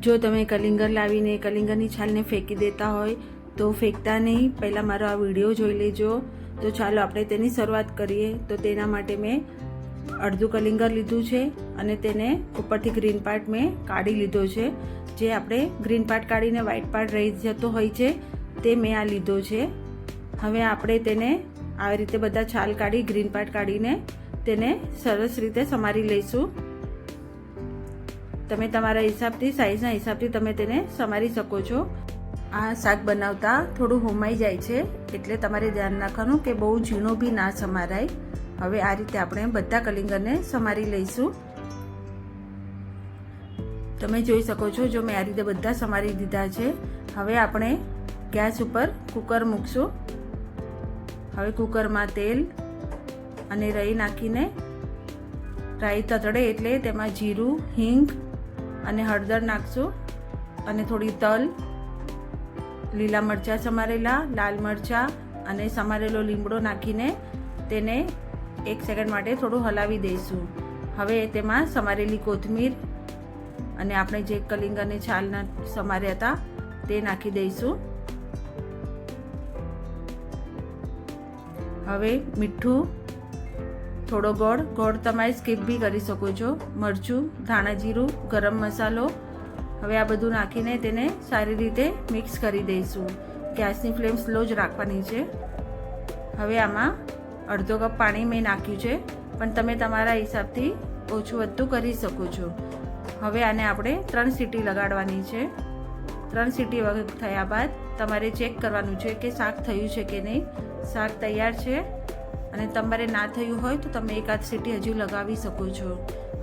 જો તમે કલિંગર લાવીને કલિંગરની છાલને ફેંકી દેતા હોય તો ફેંકતા નહીં, પહેલાં મારો આ વિડીયો જોઈ લેજો. તો ચાલો આપણે તેની શરૂઆત કરીએ. તો તેના માટે મેં અડધું કલિંગર લીધું છે અને તેને ઉપરથી ગ્રીન પાર્ટ મેં કાઢી લીધો છે. જે આપણે ગ્રીન પાર્ટ કાઢીને વ્હાઇટ પાર્ટ રહી જતો હોય છે તે મેં આ લીધો છે. હવે આપણે તેને આવી રીતે બધા છાલ કાઢી ગ્રીન પાર્ટ કાઢીને તેને સરસ રીતે સમારી લઈશું. તમે તમારા હિસાબથી સાઈઝના હિસાબથી તમે તેને સમારી શકો છો. આ શાક બનાવતા થોડું હોમાઈ જાય છે એટલે તમારે ધ્યાન રાખવાનું કે બહુ ઝીણું બી ના સમારાય. હવે આ રીતે આપણે બધા કલિંગરને સમારી લઈશું. તમે જોઈ શકો છો, જો મેં આ રીતે બધા સમારી દીધા છે. હવે આપણે ગેસ ઉપર કુકર મૂકશું. હવે કુકરમાં તેલ અને રાઈ નાખીને રાઈ તતડે એટલે તેમાં જીરું, હિંગ અને હળદર નાખશું અને થોડી તલ, લીલા મરચાં સમારેલા, લાલ મરચાં અને સમારેલો લીમડો નાખીને તેને 1 સેકન્ડ માટે થોડું હલાવી દઈશું. હવે તેમાં સમારેલી કોથમીર અને આપણે જે કલિંગરની છાલના સમાર્યા હતા તે નાખી દઈશું. હવે મીઠું, થોડો ગોળ તમારે સ્કીપ બી કરી શકો છો, મરચું, ધાણા જીરું, ગરમ મસાલો. હવે આ બધું નાખીને તેને સારી રીતે મિક્સ કરી દઈશું. ગેસની ફ્લેમ સ્લો જ રાખવાની છે. હવે આમાં અડધો કપ પાણી મેં નાખ્યું છે, પણ તમે તમારા હિસાબથી ઓછું વધતું કરી શકો છો. હવે આને આપણે 3 સીટી લગાડવાની છે. 3 સીટી થયા બાદ તમારે ચેક કરવાનું છે કે શાક થયું છે કે નહીં. શાક તૈયાર છે અને તમારે ના થયું હોય તો તમે 1 સીટી હજુ લગાવી શકો છો.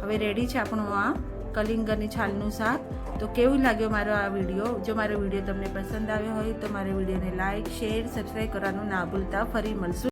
હવે રેડી છે આપણું આ કલિંગરની છાલનું શાક. તો કેવું લાગ્યો મારો આ વિડીયો? જો મારો વિડીયો તમને પસંદ આવ્યો હોય તો મારા વિડીયોને લાઇક, શેર, સબસ્ક્રાઈબ કરવાનું ના ભૂલતા. ફરી મળશું.